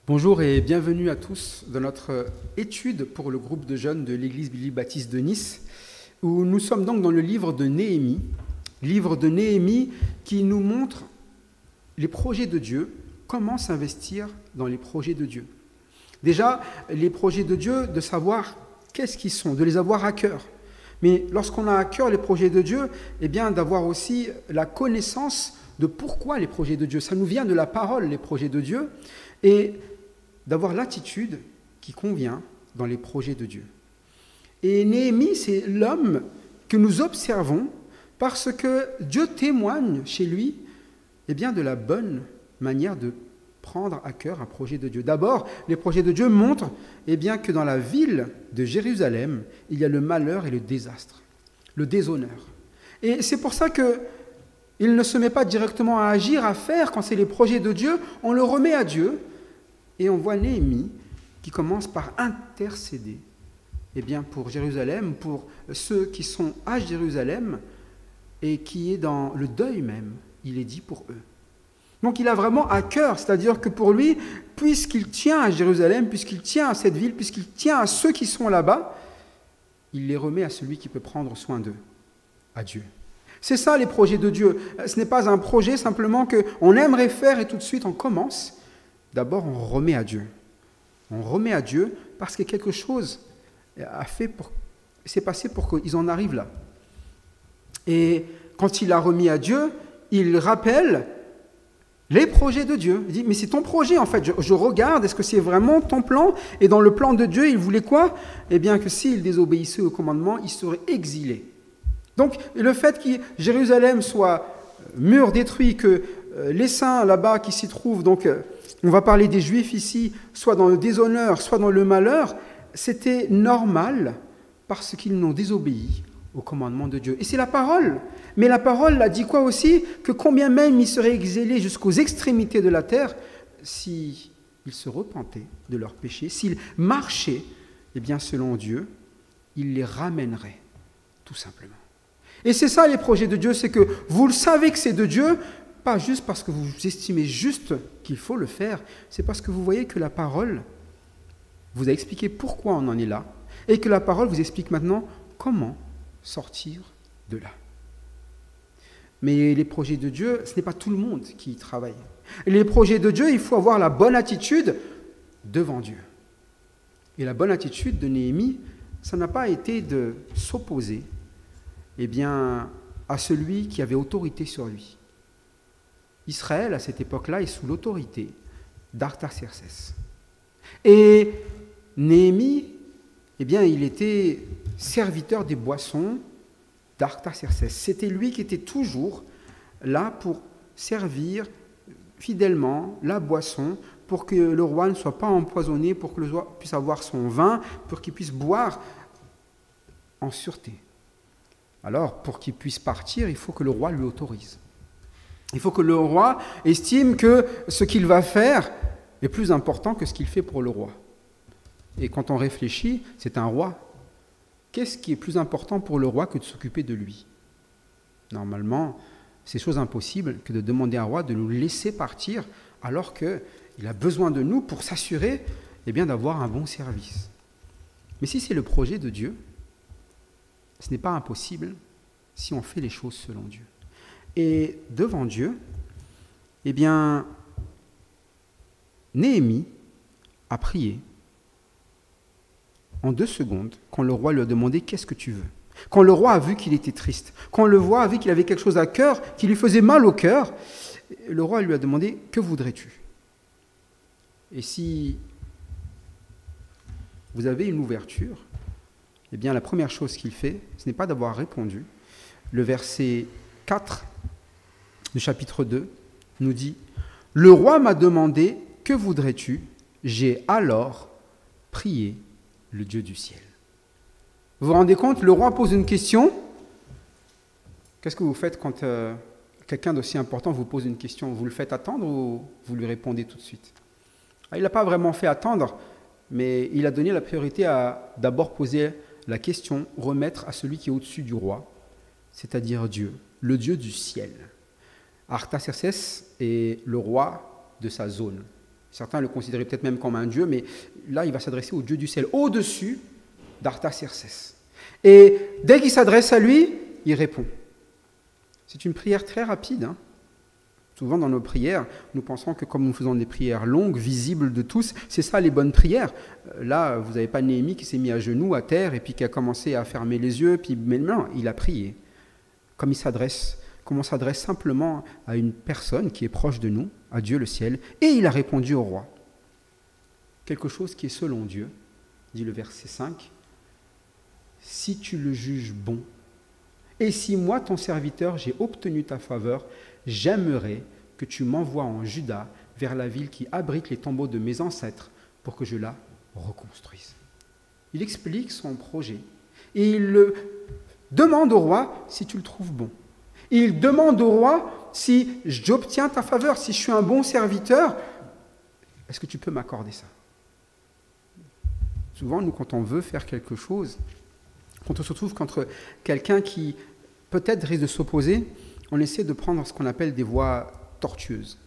Bonjour et bienvenue à tous dans notre étude pour le groupe de jeunes de l'Église biblique baptiste de Nice, où nous sommes donc dans le livre de Néhémie qui nous montre les projets de Dieu, comment s'investir dans les projets de Dieu. Déjà, les projets de Dieu, de savoir qu'est-ce qu'ils sont, de les avoir à cœur. Mais lorsqu'on a à cœur les projets de Dieu, eh bien d'avoir aussi la connaissance de pourquoi les projets de Dieu. Ça nous vient de la parole, les projets de Dieu, et d'avoir l'attitude qui convient dans les projets de Dieu. Et Néhémie, c'est l'homme que nous observons parce que Dieu témoigne chez lui eh bien, de la bonne manière de prendre à cœur un projet de Dieu. D'abord, les projets de Dieu montrent eh bien, que dans la ville de Jérusalem, il y a le malheur et le désastre, le déshonneur. Et c'est pour ça qu'il ne se met pas directement à agir, à faire. Quand c'est les projets de Dieu, on le remet à Dieu. Et on voit Néhémie qui commence par intercéder eh bien, pour Jérusalem, pour ceux qui sont à Jérusalem et qui est dans le deuil même, il est dit pour eux. Donc il a vraiment à cœur, c'est-à-dire que pour lui, puisqu'il tient à Jérusalem, puisqu'il tient à cette ville, puisqu'il tient à ceux qui sont là-bas, il les remet à celui qui peut prendre soin d'eux, à Dieu. C'est ça les projets de Dieu. Ce n'est pas un projet simplement qu'on aimerait faire et tout de suite on commence. D'abord, on remet à Dieu. On remet à Dieu parce que quelque chose s'est passé pour qu'ils en arrivent là. Et quand il a remis à Dieu, il rappelle les projets de Dieu. Il dit, mais c'est ton projet en fait. Je regarde, est-ce que c'est vraiment ton plan? Et dans le plan de Dieu, il voulait quoi? Eh bien que s'il désobéissait au commandement, il serait exilé. Donc le fait que Jérusalem soit mur détruit, que les saints là-bas qui s'y trouvent, donc on va parler des Juifs ici, soit dans le déshonneur, soit dans le malheur, c'était normal parce qu'ils n'ont désobéi au commandement de Dieu. Et c'est la parole. Mais la parole a dit quoi aussi? Que combien même ils seraient exilés jusqu'aux extrémités de la terre, s'ils se repentaient de leurs péchés, s'ils marchaient, eh bien selon Dieu, il les ramènerait, tout simplement. Et c'est ça les projets de Dieu, c'est que vous le savez que c'est de Dieu, pas juste parce que vous estimez juste qu'il faut le faire, c'est parce que vous voyez que la parole vous a expliqué pourquoi on en est là, et que la parole vous explique maintenant comment sortir de là. Mais les projets de Dieu, ce n'est pas tout le monde qui y travaille. Et les projets de Dieu, il faut avoir la bonne attitude devant Dieu. Et la bonne attitude de Néhémie, ça n'a pas été de s'opposer eh bien, à celui qui avait autorité sur lui. Israël, à cette époque-là, est sous l'autorité d'Artaxerxès. Et Néhémie, eh bien, il était serviteur des boissons d'Artaxerxès. C'était lui qui était toujours là pour servir fidèlement la boisson, pour que le roi ne soit pas empoisonné, pour que le roi puisse avoir son vin, pour qu'il puisse boire en sûreté. Alors, pour qu'il puisse partir, il faut que le roi lui autorise. Il faut que le roi estime que ce qu'il va faire est plus important que ce qu'il fait pour le roi. Et quand on réfléchit, c'est un roi. Qu'est-ce qui est plus important pour le roi que de s'occuper de lui? Normalement, c'est chose impossible que de demander à un roi de nous laisser partir alors qu'il a besoin de nous pour s'assurer eh bien, d'avoir un bon service. Mais si c'est le projet de Dieu, ce n'est pas impossible si on fait les choses selon Dieu. Et devant Dieu, eh bien, Néhémie a prié en 2 secondes quand le roi lui a demandé « Qu'est-ce que tu veux ?» Quand le roi a vu qu'il était triste, quand le roi a vu qu'il avait quelque chose à cœur, qui lui faisait mal au cœur, le roi lui a demandé « Que voudrais-tu » Et si vous avez une ouverture, eh bien la première chose qu'il fait, ce n'est pas d'avoir répondu. Le verset 4 du chapitre 2 nous dit « Le roi m'a demandé « Que voudrais-tu » J'ai alors prié le Dieu du ciel. » Vous vous rendez compte, le roi pose une question. Qu'est-ce que vous faites quand quelqu'un d'aussi important vous pose une question? Vous le faites attendre ou vous lui répondez tout de suite? Il n'a pas vraiment fait attendre, mais il a donné la priorité à d'abord poser la question, remettre à celui qui est au-dessus du roi, c'est-à-dire Dieu, le Dieu du ciel. Artaxerxès est le roi de sa zone. Certains le considéraient peut-être même comme un dieu, mais là, il va s'adresser au Dieu du ciel, au-dessus d'Artaxerxès. Et dès qu'il s'adresse à lui, il répond. C'est une prière très rapide. Hein. Souvent, dans nos prières, nous pensons que comme nous faisons des prières longues, visibles de tous, c'est ça les bonnes prières. Là, vous n'avez pas Néhémie qui s'est mis à genoux, à terre, et puis qui a commencé à fermer les yeux, puis mais non, il a prié. Comme on s'adresse simplement à une personne qui est proche de nous, à Dieu le ciel, et il a répondu au roi. Quelque chose qui est selon Dieu, dit le verset 5, « Si tu le juges bon, et si moi, ton serviteur, j'ai obtenu ta faveur, j'aimerais que tu m'envoies en Juda vers la ville qui abrite les tombeaux de mes ancêtres pour que je la reconstruise. » Il explique son projet et il le demande au roi si tu le trouves bon. Et il demande au roi si j'obtiens ta faveur, si je suis un bon serviteur, est-ce que tu peux m'accorder ça? Souvent, nous, quand on veut faire quelque chose, quand on se trouve contre quelqu'un qui peut-être risque de s'opposer, on essaie de prendre ce qu'on appelle des voies tortueuses.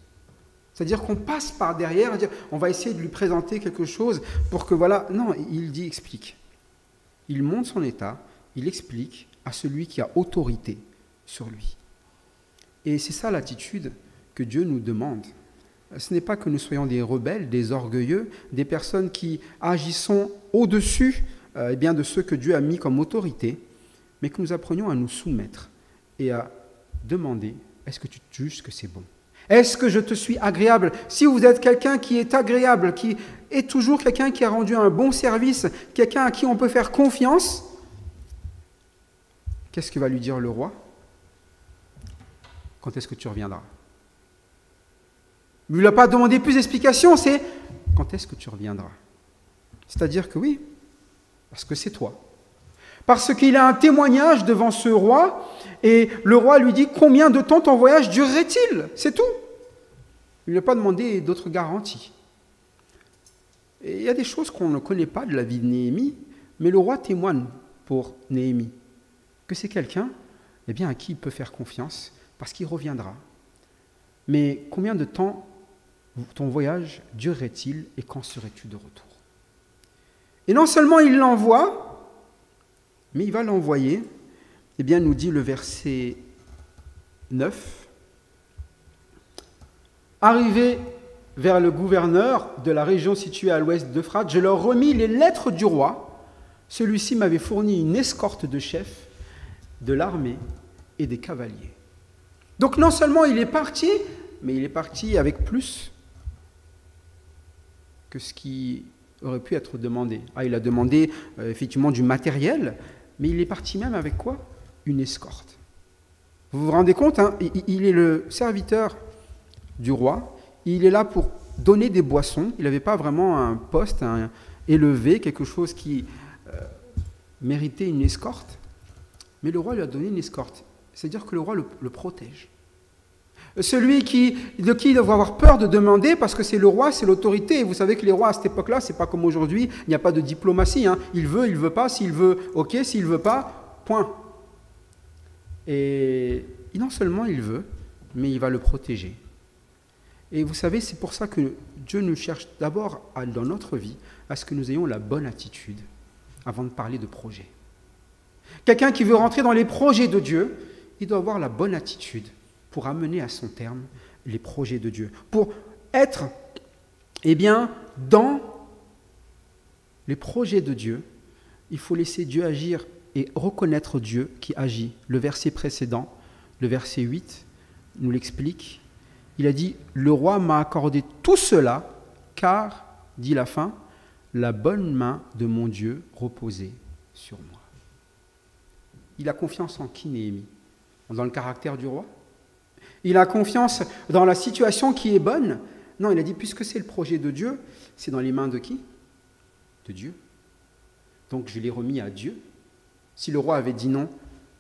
C'est-à-dire qu'on passe par derrière, on va essayer de lui présenter quelque chose pour que voilà... Non, il dit explique. Il montre son état, il explique à celui qui a autorité sur lui. Et c'est ça l'attitude que Dieu nous demande. Ce n'est pas que nous soyons des rebelles, des orgueilleux, des personnes qui agissons au-dessus de ceux que Dieu a mis comme autorité, mais que nous apprenions à nous soumettre et à demander, est-ce que tu te juges que c'est bon? Est-ce que je te suis agréable? Si vous êtes quelqu'un qui est agréable, qui est toujours quelqu'un qui a rendu un bon service, quelqu'un à qui on peut faire confiance, qu'est-ce que va lui dire le roi? Quand est-ce que tu reviendras? Il ne lui a pas demandé plus d'explications, c'est quand est-ce que tu reviendras? C'est-à-dire que oui, parce que c'est toi. Parce qu'il a un témoignage devant ce roi, et le roi lui dit, combien de temps ton voyage durerait-il? C'est tout. Il ne lui a pas demandé d'autres garanties. Et il y a des choses qu'on ne connaît pas de la vie de Néhémie, mais le roi témoigne pour Néhémie que c'est quelqu'un à qui il peut faire confiance, parce qu'il reviendra. Mais combien de temps ton voyage durerait-il et quand serais-tu de retour? Et non seulement il l'envoie, mais il va l'envoyer, nous dit le verset 9, « Arrivé vers le gouverneur de la région située à l'ouest d'Euphrate, je leur remis les lettres du roi. Celui-ci m'avait fourni une escorte de chefs de l'armée et des cavaliers. » Donc non seulement il est parti, mais il est parti avec plus que ce qui aurait pu être demandé. Il a demandé effectivement du matériel, mais il est parti même avec quoi? Une escorte. Vous vous rendez compte, il est le serviteur du roi, il est là pour donner des boissons, il n'avait pas vraiment un poste élevé, quelque chose qui méritait une escorte, mais le roi lui a donné une escorte. C'est-à-dire que le roi le protège. Celui de qui il doit avoir peur de demander, parce que c'est le roi, c'est l'autorité. Et vous savez que les rois, à cette époque-là, ce n'est pas comme aujourd'hui, il n'y a pas de diplomatie. Il veut pas, s'il veut, ok, s'il ne veut pas, point. Et non seulement il veut, mais il va le protéger. Et vous savez, c'est pour ça que Dieu nous cherche d'abord dans notre vie à ce que nous ayons la bonne attitude avant de parler de projet. Quelqu'un qui veut rentrer dans les projets de Dieu, il doit avoir la bonne attitude pour amener à son terme les projets de Dieu. Pour être, dans les projets de Dieu, il faut laisser Dieu agir et reconnaître Dieu qui agit. Le verset précédent, le verset 8, nous l'explique. Il a dit, « Le roi m'a accordé tout cela, car, dit la fin, la bonne main de mon Dieu reposait sur moi. » Il a confiance en qui, Néhémie? Dans le caractère du roi? Il a confiance dans la situation qui est bonne? Non, il a dit, puisque c'est le projet de Dieu, c'est dans les mains de qui? De Dieu. Donc je l'ai remis à Dieu. Si le roi avait dit non,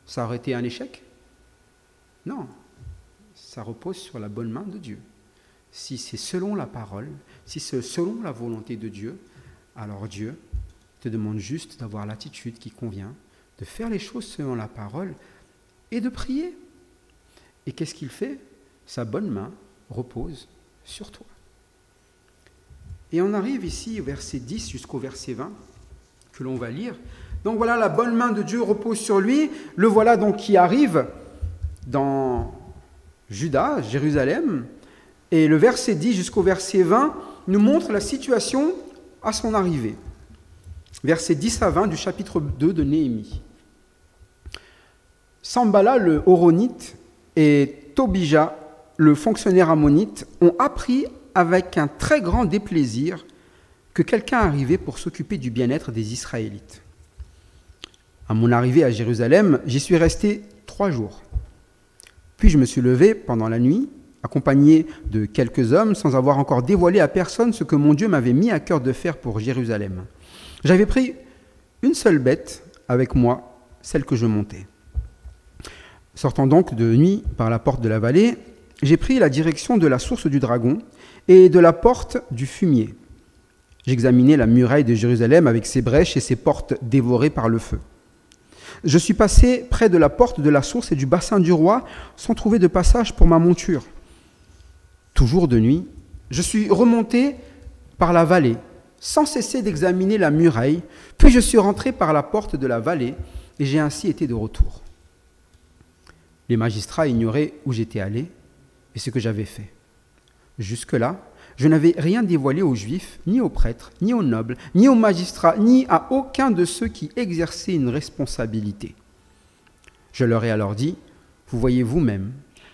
ça aurait été un échec? Non, ça repose sur la bonne main de Dieu. Si c'est selon la parole, si c'est selon la volonté de Dieu, alors Dieu te demande juste d'avoir l'attitude qui convient, de faire les choses selon la parole et de prier. Et qu'est-ce qu'il fait? Sa bonne main repose sur toi. Et on arrive ici au verset 10 jusqu'au verset 20, que l'on va lire. Donc voilà, la bonne main de Dieu repose sur lui. Le voilà donc qui arrive dans Juda, Jérusalem. Et le verset 10 jusqu'au verset 20 nous montre la situation à son arrivée. Versets 10 à 20 du chapitre 2 de Néhémie. Sambala le Horonite et Tobija le fonctionnaire ammonite ont appris avec un très grand déplaisir que quelqu'un arrivait pour s'occuper du bien-être des Israélites. À mon arrivée à Jérusalem, j'y suis resté 3 jours. Puis je me suis levé pendant la nuit, accompagné de quelques hommes, sans avoir encore dévoilé à personne ce que mon Dieu m'avait mis à cœur de faire pour Jérusalem. J'avais pris une seule bête avec moi, celle que je montais. Sortant donc de nuit par la porte de la vallée, j'ai pris la direction de la source du dragon et de la porte du fumier. J'examinais la muraille de Jérusalem avec ses brèches et ses portes dévorées par le feu. Je suis passé près de la porte de la source et du bassin du roi sans trouver de passage pour ma monture. Toujours de nuit, je suis remonté par la vallée, sans cesser d'examiner la muraille, puis je suis rentré par la porte de la vallée et j'ai ainsi été de retour. Les magistrats ignoraient où j'étais allé et ce que j'avais fait. Jusque-là, je n'avais rien dévoilé aux Juifs, ni aux prêtres, ni aux nobles, ni aux magistrats, ni à aucun de ceux qui exerçaient une responsabilité. Je leur ai alors dit, vous voyez vous-même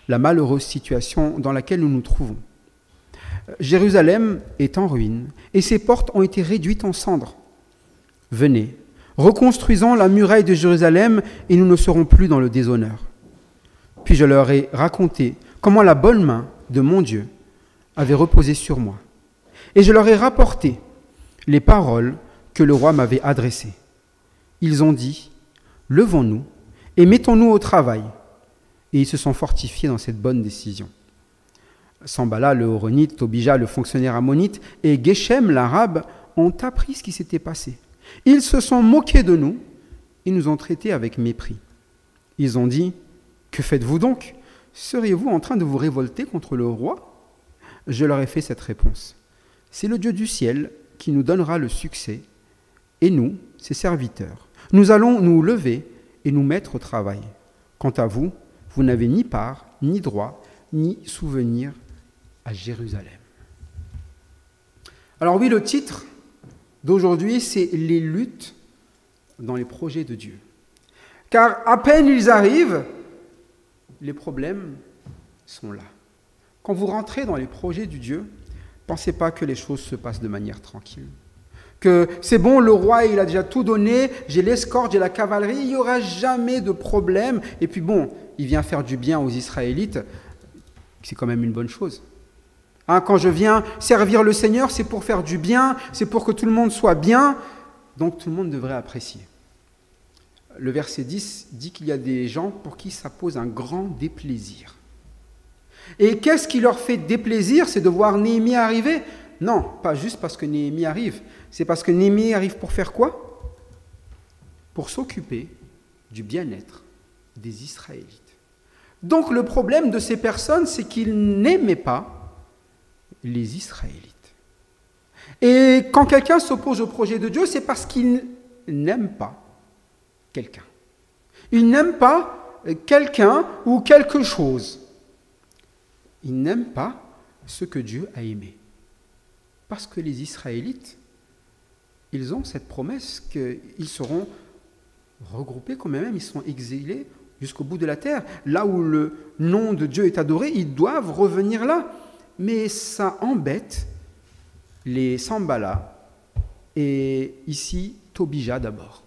la malheureuse situation dans laquelle nous nous trouvons. Jérusalem est en ruine et ses portes ont été réduites en cendres. Venez, reconstruisons la muraille de Jérusalem et nous ne serons plus dans le déshonneur. Puis je leur ai raconté comment la bonne main de mon Dieu avait reposé sur moi. Et je leur ai rapporté les paroles que le roi m'avait adressées. Ils ont dit, levons-nous et mettons-nous au travail. Et ils se sont fortifiés dans cette bonne décision. Sambala le Horonite, Tobija le fonctionnaire ammonite et Geshem l'arabe ont appris ce qui s'était passé. Ils se sont moqués de nous et nous ont traités avec mépris. Ils ont dit, que faites-vous donc? Seriez-vous en train de vous révolter contre le roi? Je leur ai fait cette réponse. C'est le Dieu du ciel qui nous donnera le succès, et nous, ses serviteurs, nous allons nous lever et nous mettre au travail. Quant à vous, vous n'avez ni part, ni droit, ni souvenir à Jérusalem. Alors oui, le titre d'aujourd'hui, c'est « Les luttes dans les projets de Dieu ». Car à peine ils arrivent, les problèmes sont là. Quand vous rentrez dans les projets du Dieu, pensez pas que les choses se passent de manière tranquille. Que c'est bon, le roi, il a déjà tout donné, j'ai l'escorte, j'ai la cavalerie, il n'y aura jamais de problème. Et puis bon, il vient faire du bien aux Israélites, c'est quand même une bonne chose. Hein, quand je viens servir le Seigneur, c'est pour faire du bien, c'est pour que tout le monde soit bien, donc tout le monde devrait apprécier. Le verset 10 dit qu'il y a des gens pour qui ça pose un grand déplaisir. Et qu'est-ce qui leur fait déplaisir? C'est de voir Néhémie arriver? Non, pas juste parce que Néhémie arrive. C'est parce que Néhémie arrive pour faire quoi? Pour s'occuper du bien-être des Israélites. Donc le problème de ces personnes, c'est qu'ils n'aimaient pas les Israélites. Et quand quelqu'un s'oppose au projet de Dieu, c'est parce qu'il n'aime pas quelqu'un. Il n'aime pas quelqu'un ou quelque chose. Il n'aime pas ce que Dieu a aimé. Parce que les Israélites, ils ont cette promesse qu'ils seront regroupés quand même, ils sont exilés jusqu'au bout de la terre. Là où le nom de Dieu est adoré, ils doivent revenir là. Mais ça embête les Sambala et ici Tobija d'abord.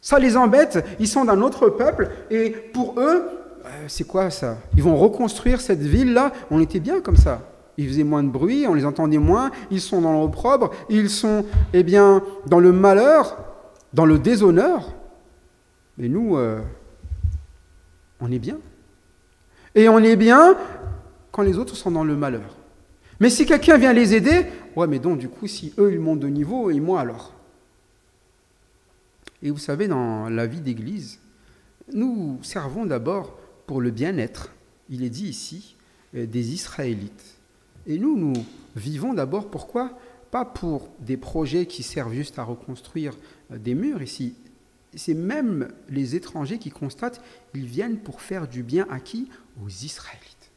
Ça les embête, ils sont d'un autre peuple et pour eux, c'est quoi ça? Ils vont reconstruire cette ville-là, on était bien comme ça. Ils faisaient moins de bruit, on les entendait moins, ils sont dans l'opprobre, ils sont dans le malheur, dans le déshonneur. Et nous, on est bien. Et on est bien quand les autres sont dans le malheur. Mais si quelqu'un vient les aider, ouais, mais donc du coup, si eux, ils montent de niveau, et moi alors? Et vous savez, dans la vie d'église, nous servons d'abord pour le bien-être, il est dit ici, des Israélites. Et nous vivons d'abord pourquoi? pas pour des projets qui servent juste à reconstruire des murs ici. C'est même les étrangers qui constatent, ils viennent pour faire du bien à qui? Aux Israélites.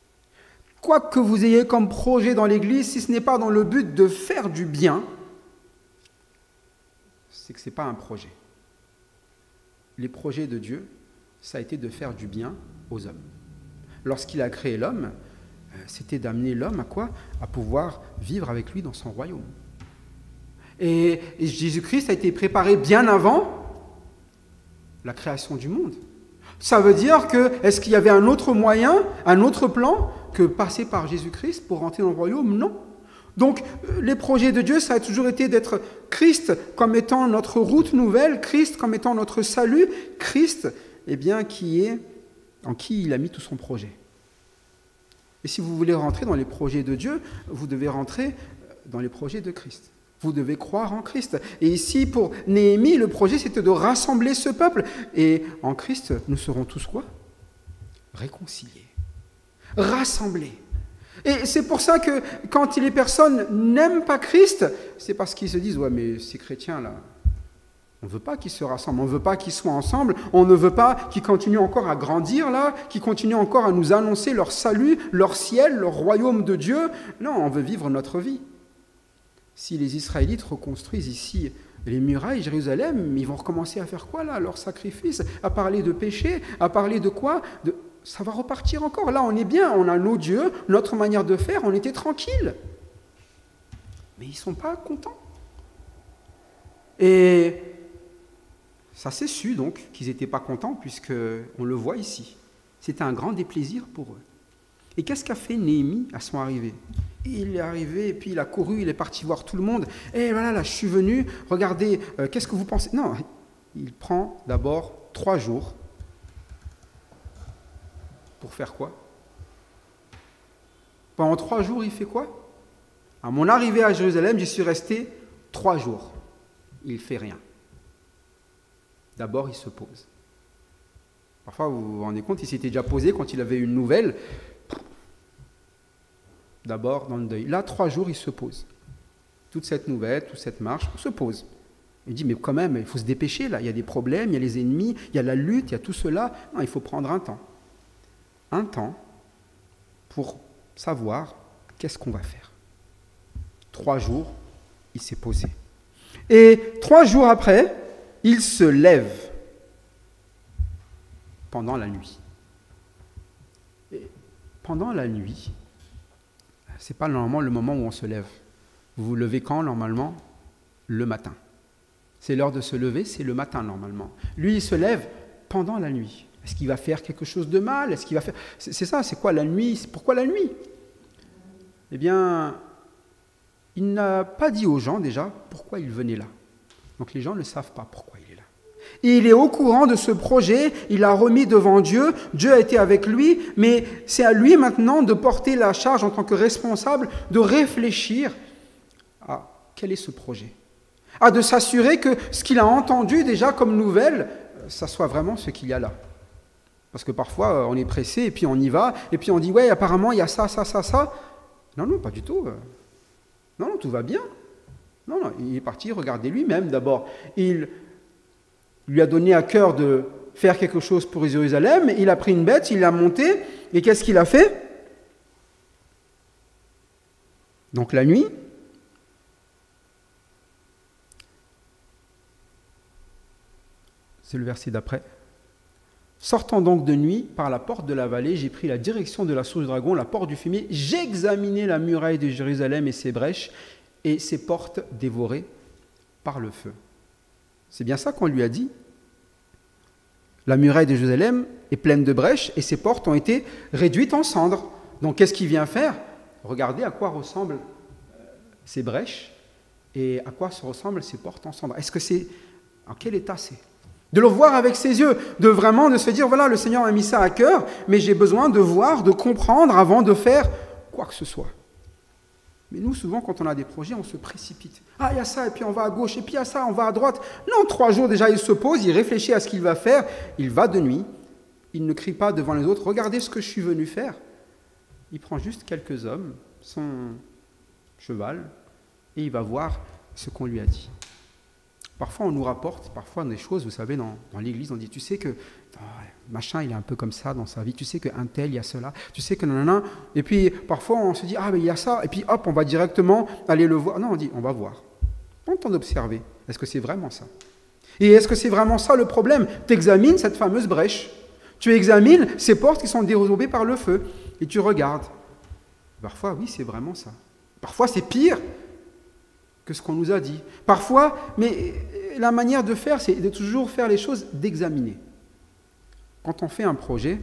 Quoi que vous ayez comme projet dans l'Église, si ce n'est pas dans le but de faire du bien, c'est que ce n'est pas un projet. Les projets de Dieu, ça a été de faire du bien aux hommes. Lorsqu'il a créé l'homme, c'était d'amener l'homme à quoi? À pouvoir vivre avec lui dans son royaume. Et Jésus-Christ a été préparé bien avant la création du monde. Ça veut dire que, est-ce qu'il y avait un autre moyen, un autre plan que passer par Jésus-Christ pour rentrer dans le royaume? Non. Donc, les projets de Dieu, ça a toujours été d'être Christ comme étant notre route nouvelle, Christ comme étant notre salut, Christ, eh bien, en qui il a mis tout son projet. Et si vous voulez rentrer dans les projets de Dieu, vous devez rentrer dans les projets de Christ. Vous devez croire en Christ. Et ici, pour Néhémie, le projet, c'était de rassembler ce peuple. Et en Christ, nous serons tous quoi? Réconciliés. Rassemblés. Et c'est pour ça que quand les personnes n'aiment pas Christ, c'est parce qu'ils se disent, ouais, mais ces chrétiens-là, on ne veut pas qu'ils se rassemblent, on ne veut pas qu'ils soient ensemble, on ne veut pas qu'ils continuent encore à grandir là, qu'ils continuent encore à nous annoncer leur salut, leur ciel, leur royaume de Dieu. Non, on veut vivre notre vie. Si les Israélites reconstruisent ici les murailles de Jérusalem, ils vont recommencer à faire quoi là? Leur sacrifice, à parler de péché, à parler de quoi? Ça va repartir encore. Là, on est bien, on a nos dieux, notre manière de faire, on était tranquille. Mais ils ne sont pas contents. Et ça s'est su donc qu'ils n'étaient pas contents, puisqu'on le voit ici. C'était un grand déplaisir pour eux. Et qu'est-ce qu'a fait Néhémie à son arrivée? Il est arrivé, et puis il a couru, il est parti voir tout le monde. Et voilà, là, je suis venu, regardez, qu'est-ce que vous pensez? Non, il prend d'abord 3 jours. Pour faire quoi? Pendant 3 jours, il fait quoi? À mon arrivée à Jérusalem, j'y suis resté 3 jours. Il ne fait rien. D'abord, il se pose. Parfois, vous vous rendez compte, il s'était déjà posé quand il avait une nouvelle. D'abord, dans le deuil. Là, 3 jours, il se pose. Toute cette nouvelle, toute cette marche, on se pose. Il dit, mais quand même, il faut se dépêcher, là. Il y a des problèmes, il y a les ennemis, il y a la lutte, il y a tout cela. Non, il faut prendre un temps. Un temps pour savoir qu'est-ce qu'on va faire. 3 jours, il s'est posé. Et 3 jours après, il se lève pendant la nuit. Et pendant la nuit, ce n'est pas normalement le moment où on se lève. Vous vous levez quand, normalement? Le matin. C'est l'heure de se lever, c'est le matin, normalement. Lui, il se lève pendant la nuit. Est-ce qu'il va faire quelque chose de mal? Est-ce qu'il va faire... C'est ça, c'est quoi la nuit? Pourquoi la nuit? Eh bien, il n'a pas dit aux gens, déjà, pourquoi il venait là. Donc les gens ne savent pas pourquoi il est là. Et il est au courant de ce projet, il l'a remis devant Dieu, Dieu a été avec lui, mais c'est à lui maintenant de porter la charge en tant que responsable, de réfléchir à quel est ce projet. De s'assurer que ce qu'il a entendu déjà comme nouvelle, ça soit vraiment ce qu'il y a là. Parce que parfois, on est pressé, et puis on y va, et puis on dit, ouais, apparemment, il y a ça, ça, ça, ça. Non, non, pas du tout. Non, non, tout va bien. Non, non, il est parti regarder lui-même d'abord. Il lui a donné à cœur de faire quelque chose pour Jérusalem, il a pris une bête, il l'a montée, et qu'est-ce qu'il a fait? Donc la nuit, c'est le verset d'après. Sortant donc de nuit par la porte de la vallée, j'ai pris la direction de la source du dragon, la porte du fumier, j'ai examiné la muraille de Jérusalem et ses brèches, et ses portes dévorées par le feu. C'est bien ça qu'on lui a dit. La muraille de Jérusalem est pleine de brèches, et ses portes ont été réduites en cendres. Donc qu'est-ce qu'il vient faire? Regardez à quoi ressemblent ces brèches, et à quoi se ressemblent ces portes en cendres. Est-ce que c'est... En quel état c'est? De le voir avec ses yeux, de se dire, voilà, le Seigneur m'a mis ça à cœur, mais j'ai besoin de voir, de comprendre avant de faire quoi que ce soit. Mais nous, souvent, quand on a des projets, on se précipite. Il y a ça, et puis on va à gauche, et puis il y a ça, on va à droite. Non, 3 jours déjà, il se pose, il réfléchit à ce qu'il va faire, il va de nuit, il ne crie pas devant les autres, regardez ce que je suis venu faire. Il prend juste quelques hommes, son cheval, et il va voir ce qu'on lui a dit. Parfois, on nous rapporte des choses, vous savez, dans l'église, on dit, tu sais que machin, il est un peu comme ça dans sa vie, tu sais qu'un tel, il y a cela, tu sais que nanana. Et puis, parfois, on se dit, ah, mais il y a ça, et puis hop, on va directement aller le voir. Non, on dit, on va voir. Prends le temps d'observer. Est-ce que c'est vraiment ça? Et est-ce que c'est vraiment ça le problème? Tu examines cette fameuse brèche. Tu examines ces portes qui sont dérobées par le feu. Et tu regardes. Parfois, oui, c'est vraiment ça. Parfois, c'est pire que ce qu'on nous a dit. Parfois, mais la manière de faire, c'est de toujours faire les choses, d'examiner. Quand on fait un projet,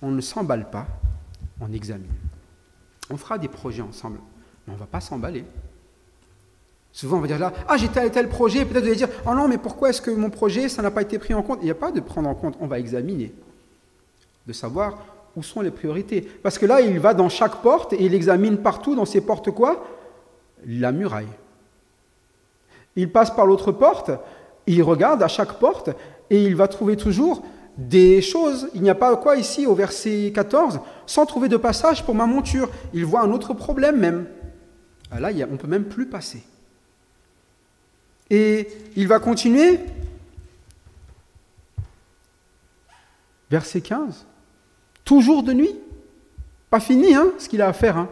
on ne s'emballe pas, on examine. On fera des projets ensemble, mais on ne va pas s'emballer. Souvent, on va dire là, ah, j'ai tel et tel projet, peut-être vous allez dire, oh non, mais pourquoi est-ce que mon projet, ça n'a pas été pris en compte? Il n'y a pas de prendre en compte, on va examiner, de savoir où sont les priorités. Parce que là, il va dans chaque porte et il examine partout dans ces portes quoi? La muraille. Il passe par l'autre porte, il regarde à chaque porte et il va trouver toujours des choses. Il n'y a pas quoi ici au verset 14, sans trouver de passage pour ma monture. Il voit un autre problème même. Là, on ne peut même plus passer. Et il va continuer. Verset 15. Toujours de nuit. Pas fini ce qu'il a à faire.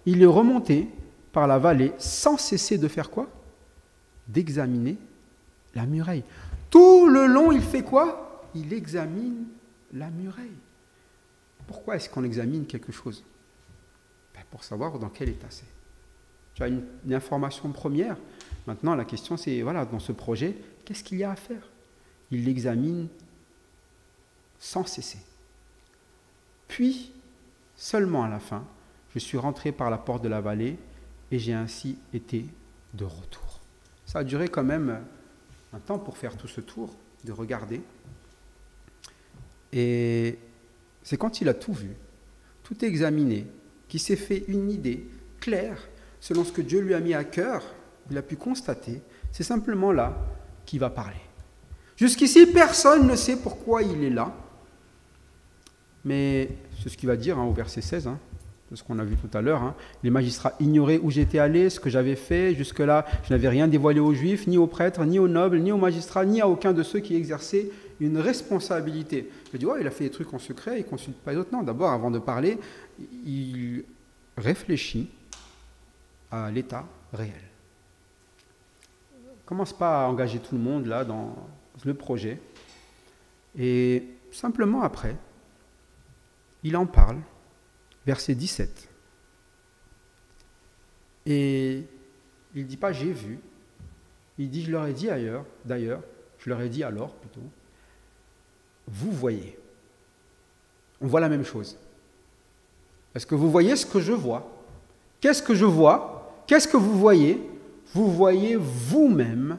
Il est remonté par la vallée sans cesser de faire quoi? D'examiner la muraille. Tout le long, il fait quoi? Il examine la muraille. Pourquoi est-ce qu'on examine quelque chose? Pour savoir dans quel état c'est. Tu as une information première. Maintenant, la question c'est, voilà, dans ce projet, qu'est-ce qu'il y a à faire? Il l'examine sans cesser. Puis, seulement à la fin, je suis rentré par la porte de la vallée et j'ai ainsi été de retour. Ça a duré quand même un temps pour faire tout ce tour, de regarder. Et c'est quand il a tout vu, tout examiné, qu'il s'est fait une idée claire, selon ce que Dieu lui a mis à cœur, il a pu constater, c'est simplement là qu'il va parler. Jusqu'ici, personne ne sait pourquoi il est là, mais c'est ce qu'il va dire au verset 16, de ce qu'on a vu tout à l'heure. Les magistrats ignoraient où j'étais allé, ce que j'avais fait. Jusque-là, je n'avais rien dévoilé aux Juifs, ni aux prêtres, ni aux nobles, ni aux magistrats, ni à aucun de ceux qui exerçaient une responsabilité. Je dis, il a fait des trucs en secret, il ne consulte pas les autres. Non, d'abord, avant de parler, il réfléchit à l'état réel. Il ne commence pas à engager tout le monde là dans le projet. Et simplement après, il en parle. Verset 17. Et il ne dit pas « j'ai vu », il dit « je leur ai dit d'ailleurs, je leur ai dit alors plutôt, vous voyez ». On voit la même chose. Est-ce que vous voyez ce que je vois? Qu'est-ce que je vois? Qu'est-ce que vous voyez? Vous voyez vous-même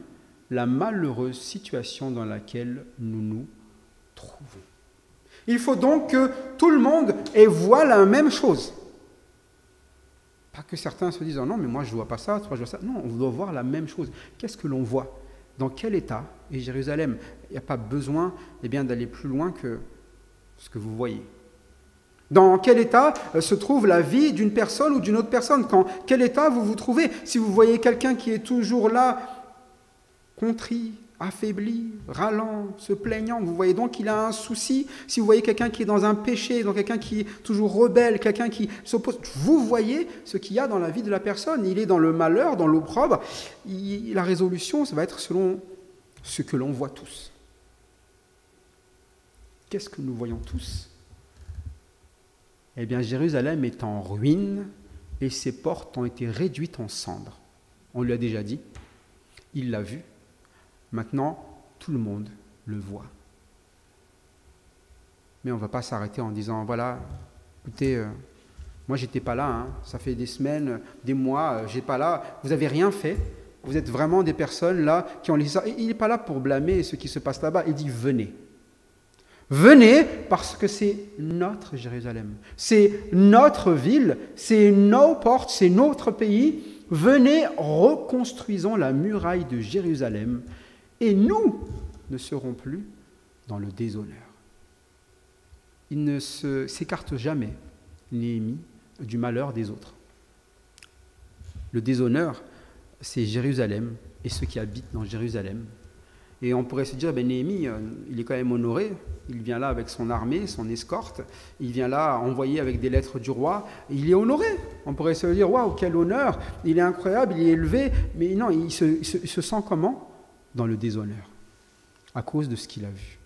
la malheureuse situation dans laquelle nous nous trouvons. Il faut donc que tout le monde voit la même chose. Pas que certains se disent « non, mais moi je ne vois pas ça, toi je vois ça ». Non, on doit voir la même chose. Qu'est-ce que l'on voit? Dans quel état est Jérusalem? Il n'y a pas besoin d'aller plus loin que ce que vous voyez. Dans quel état se trouve la vie d'une personne ou d'une autre personne? Quel état vous vous trouvez? Si vous voyez quelqu'un qui est toujours là, contrit, affaibli, râlant, se plaignant, vous voyez donc qu'il a un souci. Si vous voyez quelqu'un qui est dans un péché, donc quelqu'un qui est toujours rebelle, quelqu'un qui s'oppose, vous voyez ce qu'il y a dans la vie de la personne. Il est dans le malheur, dans l'opprobre. La résolution, ça va être selon ce que l'on voit tous. Qu'est-ce que nous voyons tous? Eh bien, Jérusalem est en ruine et ses portes ont été réduites en cendres. On lui a déjà dit, il l'a vu. Maintenant, tout le monde le voit. Mais on ne va pas s'arrêter en disant, voilà, écoutez, moi j'étais pas là, ça fait des semaines, des mois, j'ai pas là, vous n'avez rien fait, vous êtes vraiment des personnes là qui ont laissé ça. Et il n'est pas là pour blâmer ce qui se passe là-bas, il dit, venez. Venez parce que c'est notre Jérusalem, c'est notre ville, c'est nos portes, c'est notre pays. Venez, reconstruisons la muraille de Jérusalem. Et nous ne serons plus dans le déshonneur. Il ne s'écarte jamais, Néhémie, du malheur des autres. Le déshonneur, c'est Jérusalem et ceux qui habitent dans Jérusalem. Et on pourrait se dire, Néhémie, il est quand même honoré, il vient là avec son armée, son escorte, il vient là envoyé avec des lettres du roi, il est honoré. On pourrait se dire, waouh, quel honneur, il est incroyable, il est élevé, mais non, il se sent comment? Dans le déshonneur, à cause de ce qu'il a vu.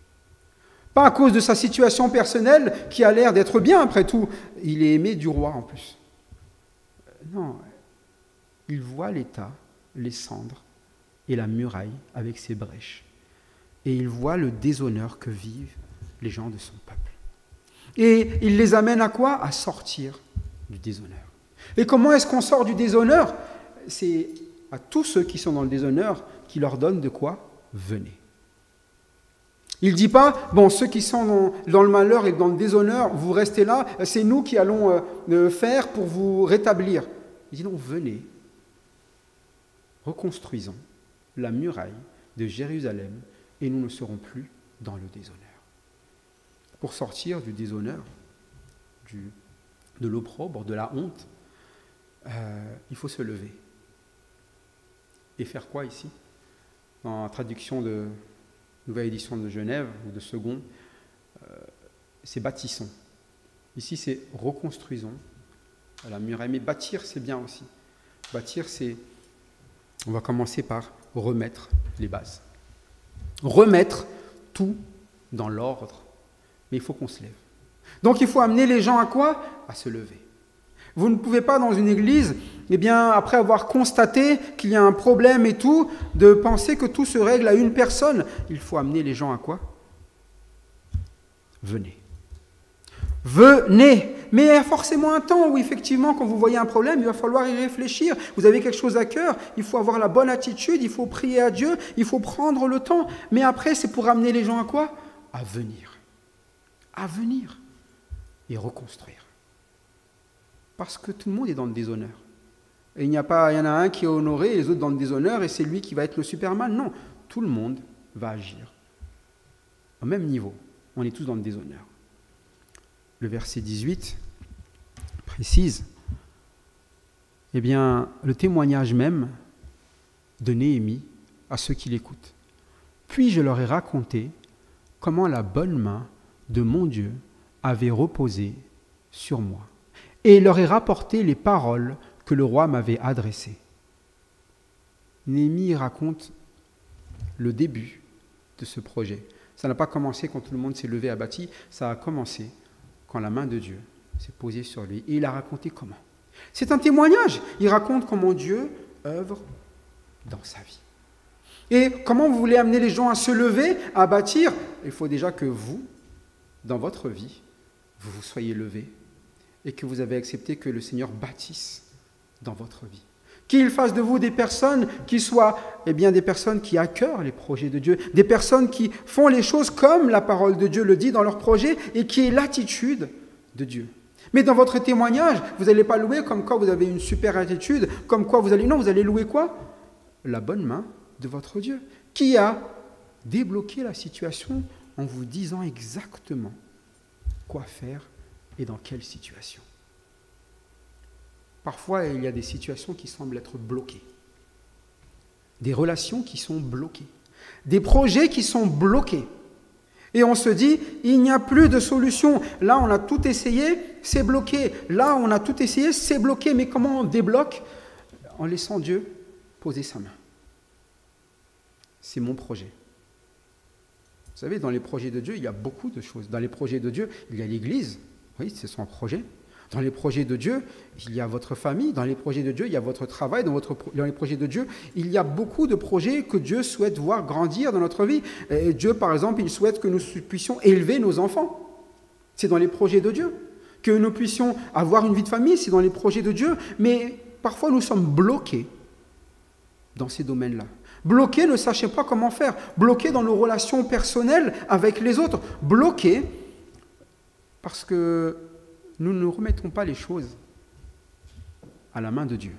Pas à cause de sa situation personnelle, qui a l'air d'être bien après tout, il est aimé du roi en plus. Non, il voit l'état, les cendres, et la muraille avec ses brèches. Et il voit le déshonneur que vivent les gens de son peuple. Et il les amène à quoi? À sortir du déshonneur. Et comment est-ce qu'on sort du déshonneur? C'est à tous ceux qui sont dans le déshonneur qui leur donne de quoi? Venez. Il ne dit pas, ceux qui sont dans le malheur et dans le déshonneur, vous restez là, c'est nous qui allons faire pour vous rétablir. Il dit non, venez, reconstruisons la muraille de Jérusalem et nous ne serons plus dans le déshonneur. Pour sortir du déshonneur, de l'opprobre, de la honte, il faut se lever. Et faire quoi ici? Dans la traduction de nouvelle édition de Genève ou de Second, c'est bâtissons. Ici, c'est reconstruisons la muraille. Mais bâtir, c'est bien aussi. Bâtir, c'est... On va commencer par remettre les bases. Remettre tout dans l'ordre. Mais il faut qu'on se lève. Donc il faut amener les gens à quoi? À se lever. Vous ne pouvez pas dans une église, après avoir constaté qu'il y a un problème et tout, de penser que tout se règle à une personne. Il faut amener les gens à quoi? Venez. Venez. Mais il y a forcément un temps où, effectivement, quand vous voyez un problème, il va falloir y réfléchir. Vous avez quelque chose à cœur, il faut avoir la bonne attitude, il faut prier à Dieu, il faut prendre le temps. Mais après, c'est pour amener les gens à quoi? À venir. À venir. Et reconstruire. Parce que tout le monde est dans le déshonneur. Et il y en a un qui est honoré et les autres dans le déshonneur et c'est lui qui va être le Superman. Non, tout le monde va agir. Au même niveau, on est tous dans le déshonneur. Le verset 18 précise, le témoignage même de Néhémie à ceux qui l'écoutent. Puis je leur ai raconté comment la bonne main de mon Dieu avait reposé sur moi. Et il leur ai rapporté les paroles que le roi m'avait adressées. Néhémie raconte le début de ce projet. Ça n'a pas commencé quand tout le monde s'est levé à bâtir, ça a commencé quand la main de Dieu s'est posée sur lui. Et il a raconté comment. C'est un témoignage. Il raconte comment Dieu œuvre dans sa vie. Et comment vous voulez amener les gens à se lever, à bâtir? Il faut déjà que vous, dans votre vie, vous vous soyez levés et que vous avez accepté que le Seigneur bâtisse dans votre vie. Qu'il fasse de vous des personnes qui soient des personnes qui accueillent les projets de Dieu, des personnes qui font les choses comme la parole de Dieu le dit dans leur projet et qui est l'attitude de Dieu. Mais dans votre témoignage, vous n'allez pas louer comme quoi vous avez une super attitude, comme quoi vous allez... Non, vous allez louer quoi? La bonne main de votre Dieu, qui a débloqué la situation en vous disant exactement quoi faire et dans quelle situation. Parfois, il y a des situations qui semblent être bloquées. Des relations qui sont bloquées. Des projets qui sont bloqués. Et on se dit, il n'y a plus de solution. Là, on a tout essayé, c'est bloqué. Là, on a tout essayé, c'est bloqué. Mais comment on débloque? En laissant Dieu poser sa main. C'est mon projet. Vous savez, dans les projets de Dieu, il y a beaucoup de choses. Dans les projets de Dieu, il y a l'Église. Oui, c'est son projet. Dans les projets de Dieu, il y a votre famille. Dans les projets de Dieu, il y a votre travail. Dans les projets de Dieu, il y a beaucoup de projets que Dieu souhaite voir grandir dans notre vie. Et Dieu, par exemple, il souhaite que nous puissions élever nos enfants. C'est dans les projets de Dieu. Que nous puissions avoir une vie de famille, c'est dans les projets de Dieu. Mais parfois, nous sommes bloqués dans ces domaines-là. Bloqués, ne sachez pas comment faire. Bloqués dans nos relations personnelles avec les autres. Bloqués parce que nous ne remettons pas les choses à la main de Dieu.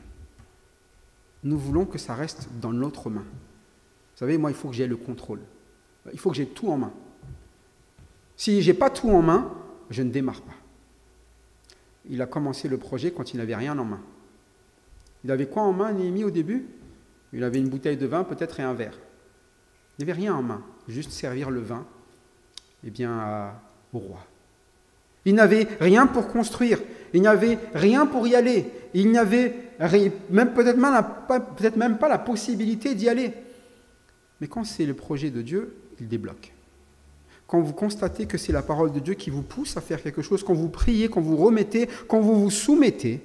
Nous voulons que ça reste dans notre main. Vous savez, moi, il faut que j'ai le contrôle. Il faut que j'ai tout en main. Si je n'ai pas tout en main, je ne démarre pas. Il a commencé le projet quand il n'avait rien en main. Il avait quoi en main, Néhémie, au début? Il avait une bouteille de vin, peut-être, et un verre. Il n'y avait rien en main, juste servir le vin au roi. Il n'avait rien pour construire, il n'y avait rien pour y aller, il n'y avait peut-être même pas la possibilité d'y aller. Mais quand c'est le projet de Dieu, il débloque. Quand vous constatez que c'est la parole de Dieu qui vous pousse à faire quelque chose, quand vous priez, quand vous remettez, quand vous vous soumettez,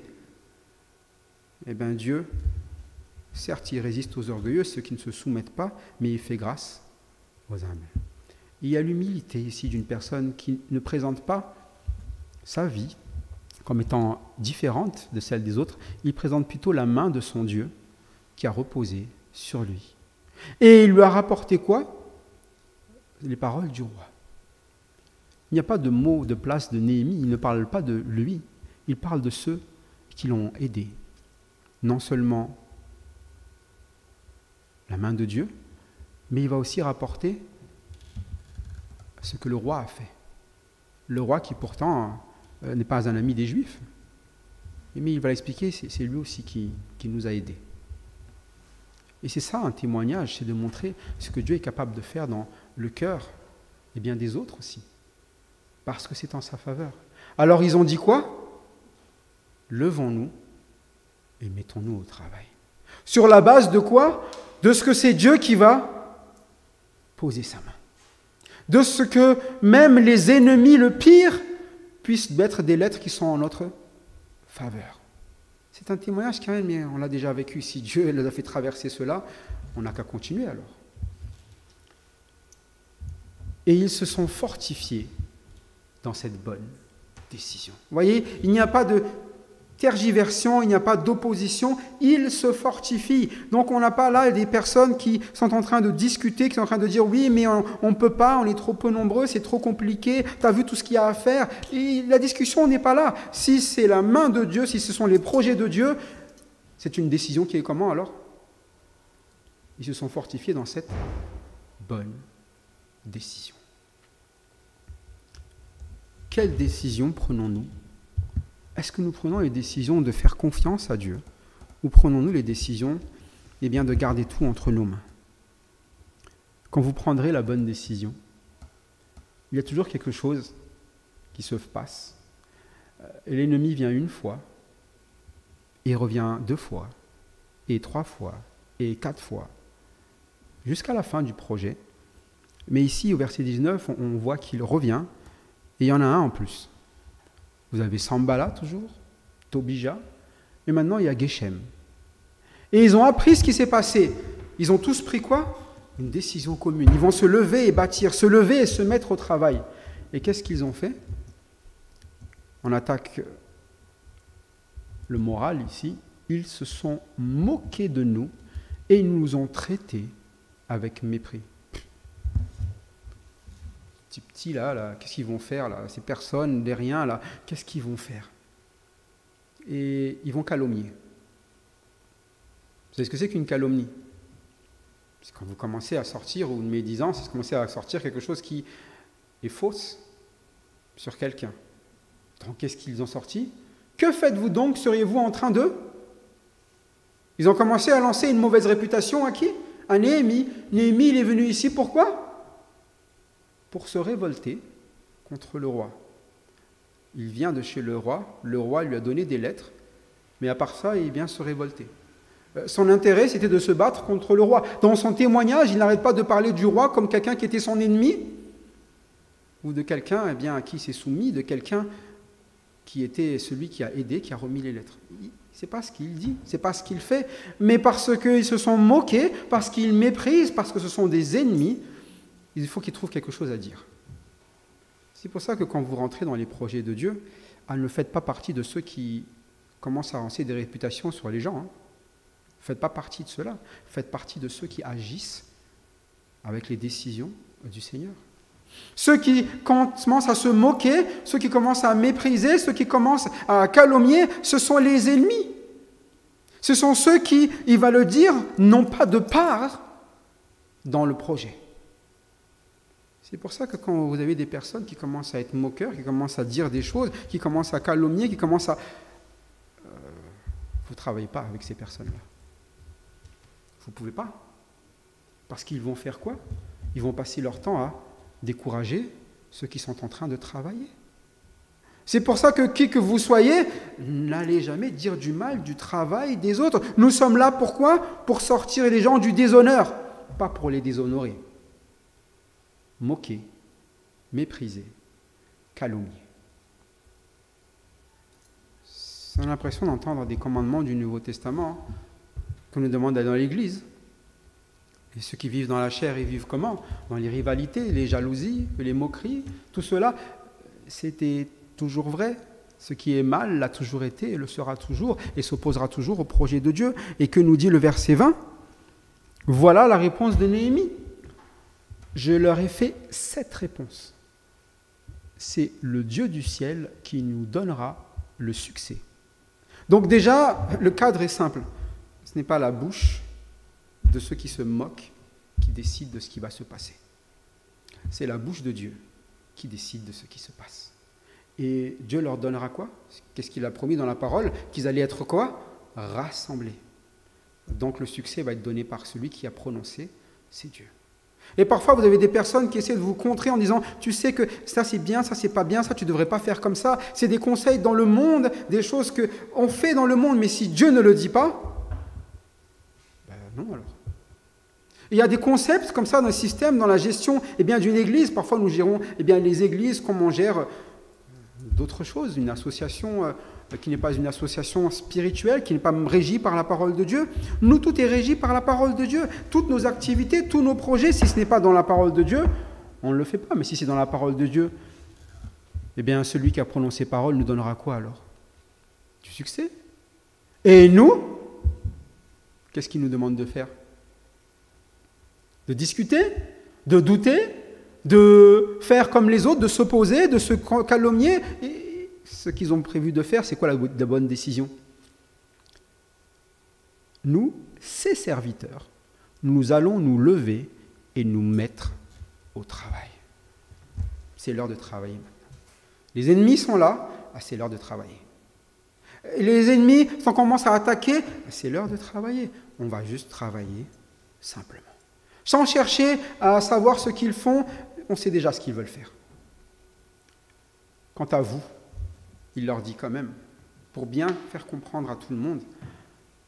eh bien Dieu, certes, il résiste aux orgueilleux, ceux qui ne se soumettent pas, mais il fait grâce aux humbles. Il y a l'humilité ici d'une personne qui ne présente pas sa vie comme étant différente de celle des autres. Il présente plutôt la main de son Dieu qui a reposé sur lui. Et il lui a rapporté quoi? Les paroles du roi. Il n'y a pas de mot de place de Néhémie, il ne parle pas de lui, il parle de ceux qui l'ont aidé. Non seulement la main de Dieu, mais il va aussi rapporter ce que le roi a fait. Le roi qui pourtant n'est pas un ami des Juifs, mais il va l'expliquer, c'est lui aussi qui nous a aidés. Et c'est ça un témoignage, c'est de montrer ce que Dieu est capable de faire dans le cœur des autres aussi, parce que c'est en sa faveur. Alors ils ont dit quoi? Levons-nous et mettons-nous au travail. Sur la base de quoi? De ce que c'est Dieu qui va poser sa main. De ce que même les ennemis, le pire, puissent mettre des lettres qui sont en notre faveur. C'est un témoignage quand même, mais on l'a déjà vécu. Si Dieu les a fait traverser cela, on n'a qu'à continuer alors. Et ils se sont fortifiés dans cette bonne décision. Vous voyez, il n'y a pas de tergiversion, il n'y a pas d'opposition, ils se fortifient. Donc on n'a pas là des personnes qui sont en train de discuter, qui sont en train de dire oui, mais on ne peut pas, on est trop peu nombreux, c'est trop compliqué, tu as vu tout ce qu'il y a à faire. Et la discussion n'est pas là. Si c'est la main de Dieu, si ce sont les projets de Dieu, c'est une décision qui est comment alors? Ils se sont fortifiés dans cette bonne décision. Quelle décision prenons-nous? Est-ce que nous prenons les décisions de faire confiance à Dieu ou prenons-nous les décisions de garder tout entre nos mains? Quand vous prendrez la bonne décision, il y a toujours quelque chose qui se passe. L'ennemi vient une fois, et revient 2 fois, et 3 fois, et 4 fois, jusqu'à la fin du projet. Mais ici, au verset 19, on voit qu'il revient, et il y en a un en plus. Vous avez Sambala toujours, Tobija, et maintenant il y a Geshem. Et ils ont appris ce qui s'est passé. Ils ont tous pris quoi? Une décision commune. Ils vont se lever et bâtir, se lever et se mettre au travail. Et qu'est-ce qu'ils ont fait? On attaque le moral ici. Ils se sont moqués de nous et ils nous ont traités avec mépris. Ces petits là, qu'est-ce qu'ils vont faire là? Ces personnes, des riens là, qu'est-ce qu'ils vont faire? Et ils vont calomnier. Vous savez ce que c'est qu'une calomnie? C'est quand vous commencez à sortir, ou une médisance, c'est commencer à sortir quelque chose qui est fausse sur quelqu'un. Donc qu'est-ce qu'ils ont sorti? Que faites-vous donc? Seriez-vous en train de... Ils ont commencé à lancer une mauvaise réputation à qui? À Néhémie. Néhémie, il est venu ici pourquoi? Pour se révolter contre le roi. Il vient de chez le roi lui a donné des lettres, mais à part ça, il vient se révolter. Son intérêt, c'était de se battre contre le roi. Dans son témoignage, il n'arrête pas de parler du roi comme quelqu'un qui était son ennemi, ou de quelqu'un à qui il s'est soumis, de quelqu'un qui était celui qui a aidé, qui a remis les lettres. C'est pas ce qu'il dit, c'est pas ce qu'il fait, mais parce qu'ils se sont moqués, parce qu'ils méprisent, parce que ce sont des ennemis, il faut qu'ils trouvent quelque chose à dire. C'est pour ça que quand vous rentrez dans les projets de Dieu, ne faites pas partie de ceux qui commencent à lancer des réputations sur les gens. Ne faites pas partie de ceux-là. Faites partie de ceux qui agissent avec les décisions du Seigneur. Ceux qui commencent à se moquer, ceux qui commencent à mépriser, ceux qui commencent à calomnier, ce sont les ennemis. Ce sont ceux qui, il va le dire, n'ont pas de part dans le projet. C'est pour ça que quand vous avez des personnes qui commencent à être moqueurs, qui commencent à dire des choses, qui commencent à calomnier, qui commencent à vous ne travaillez pas avec ces personnes-là. Vous ne pouvez pas. Parce qu'ils vont faire quoi? Ils vont passer leur temps à décourager ceux qui sont en train de travailler. C'est pour ça que qui que vous soyez, n'allez jamais dire du mal du travail des autres. Nous sommes là pourquoi? Pour sortir les gens du déshonneur, pas pour les déshonorer. Moquer, mépriser, calomnier. On a l'impression d'entendre des commandements du Nouveau Testament qu'on nous demande d'aller dans l'Église. Et ceux qui vivent dans la chair, ils vivent comment? Dans les rivalités, les jalousies, les moqueries, tout cela, c'était toujours vrai. Ce qui est mal l'a toujours été et le sera toujours et s'opposera toujours au projet de Dieu. Et que nous dit le verset 20? Voilà la réponse de Néhémie. Je leur ai fait 7 réponses. C'est le Dieu du ciel qui nous donnera le succès. Donc déjà, le cadre est simple. Ce n'est pas la bouche de ceux qui se moquent qui décide de ce qui va se passer. C'est la bouche de Dieu qui décide de ce qui se passe. Et Dieu leur donnera quoi? Qu'est-ce qu'il a promis dans la parole? Qu'ils allaient être quoi? Rassemblés. Donc le succès va être donné par celui qui a prononcé, c'est Dieu. Et parfois, vous avez des personnes qui essaient de vous contrer en disant « Tu sais que ça c'est bien, ça c'est pas bien, ça tu ne devrais pas faire comme ça. » C'est des conseils dans le monde, des choses qu'on fait dans le monde, mais si Dieu ne le dit pas, ben non alors. Il y a des concepts comme ça dans le système, dans la gestion d'une église. Parfois, nous gérons les églises comme on gère d'autres choses, une association qui n'est pas une association spirituelle, qui n'est pas régie par la parole de Dieu. Nous, tout est régi par la parole de Dieu. Toutes nos activités, tous nos projets, si ce n'est pas dans la parole de Dieu, on ne le fait pas. Mais si c'est dans la parole de Dieu, celui qui a prononcé parole nous donnera quoi alors? Du succès. Et nous, qu'est-ce qu'il nous demande de faire? De discuter, de douter, de faire comme les autres, de s'opposer, de se calomnier. Et ce qu'ils ont prévu de faire, c'est quoi la bonne décision? Nous, ses serviteurs, nous allons nous lever et nous mettre au travail. C'est l'heure de travailler maintenant. Les ennemis sont là, c'est l'heure de travailler. Les ennemis, quand on commence à attaquer, c'est l'heure de travailler. On va juste travailler simplement. Sans chercher à savoir ce qu'ils font, on sait déjà ce qu'ils veulent faire. Quant à vous, il leur dit quand même, pour bien faire comprendre à tout le monde,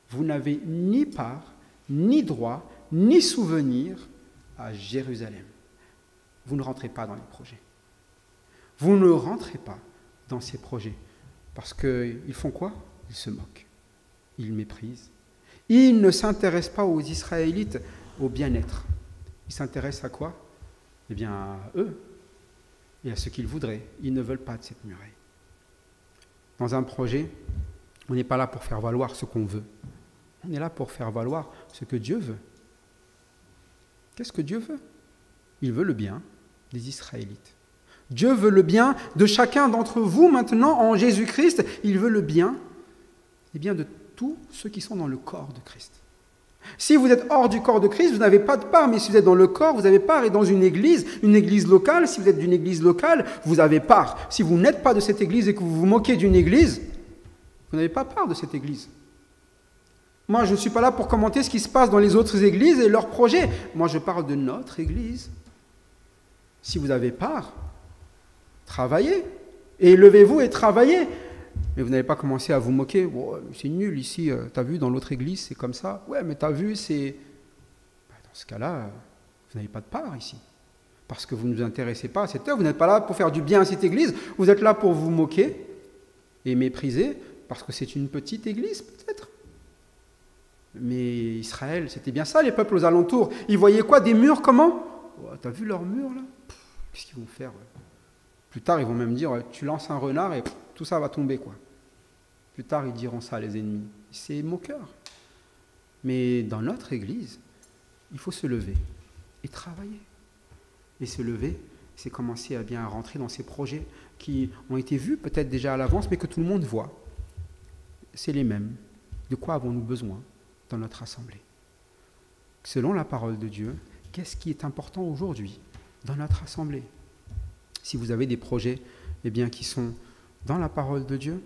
vous n'avez ni part, ni droit, ni souvenir à Jérusalem. Vous ne rentrez pas dans les projets. Vous ne rentrez pas dans ces projets. Parce qu'ils font quoi? Ils se moquent. Ils méprisent. Ils ne s'intéressent pas aux Israélites, au bien-être. Ils s'intéressent à quoi? À eux et à ce qu'ils voudraient. Ils ne veulent pas de cette muraille. Dans un projet, on n'est pas là pour faire valoir ce qu'on veut. On est là pour faire valoir ce que Dieu veut. Qu'est-ce que Dieu veut? Il veut le bien des Israélites. Dieu veut le bien de chacun d'entre vous maintenant en Jésus-Christ. Il veut le bien, de tous ceux qui sont dans le corps de Christ. Si vous êtes hors du corps de Christ, vous n'avez pas de part, mais si vous êtes dans le corps, vous avez part. Et dans une église locale, si vous êtes d'une église locale, vous avez part. Si vous n'êtes pas de cette église et que vous vous moquez d'une église, vous n'avez pas part de cette église. Moi, je ne suis pas là pour commenter ce qui se passe dans les autres églises et leurs projets. Moi, je parle de notre église. Si vous avez part, travaillez. Et levez-vous et travaillez. Mais vous n'allez pas commencer à vous moquer. Oh, c'est nul ici, t'as vu, dans l'autre église, c'est comme ça. Ouais, mais t'as vu, c'est... Dans ce cas-là, vous n'avez pas de part ici. Parce que vous ne vous intéressez pas à cette œuvre. Vous n'êtes pas là pour faire du bien à cette église. Vous êtes là pour vous moquer et mépriser parce que c'est une petite église, peut-être. Mais Israël, c'était bien ça, les peuples aux alentours. Ils voyaient quoi? Des murs, comment? Oh, t'as vu leurs murs, là? Qu'est-ce qu'ils vont faire? Plus tard, ils vont même dire, tu lances un renard et tout ça va tomber, quoi. Plus tard, ils diront ça, les ennemis. C'est moqueur. Mais dans notre église, il faut se lever et travailler. Et se lever, c'est commencer à bien rentrer dans ces projets qui ont été vus peut-être déjà à l'avance, mais que tout le monde voit. C'est les mêmes. De quoi avons-nous besoin dans notre assemblée? Selon la parole de Dieu, qu'est-ce qui est important aujourd'hui dans notre assemblée? Si vous avez des projets qui sont dans la parole de Dieu,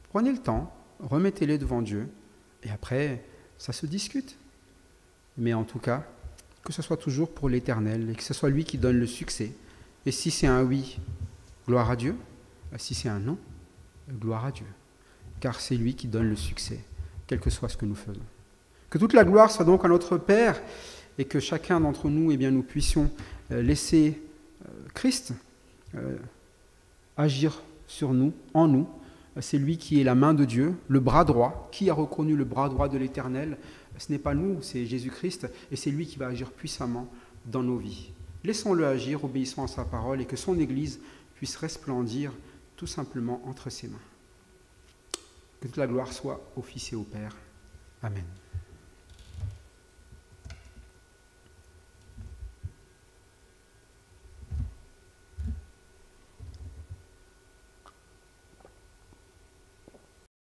prenez le temps, remettez-les devant Dieu, Et après, ça se discute. Mais en tout cas, que ce soit toujours pour l'Éternel et que ce soit lui qui donne le succès. Et si c'est un oui, gloire à Dieu. Si c'est un non, gloire à Dieu. Car c'est lui qui donne le succès, quel que soit ce que nous faisons. Que toute la gloire soit donc à notre Père et que chacun d'entre nous, eh bien, nous puissions laisser Christ agir sur nous, en nous. C'est lui qui est la main de Dieu, le bras droit. Qui a reconnu le bras droit de l'Éternel? Ce n'est pas nous, c'est Jésus-Christ, et c'est lui qui va agir puissamment dans nos vies. Laissons-le agir, obéissons à sa parole, et que son Église puisse resplendir tout simplement entre ses mains. Que toute la gloire soit au Fils et au Père. Amen.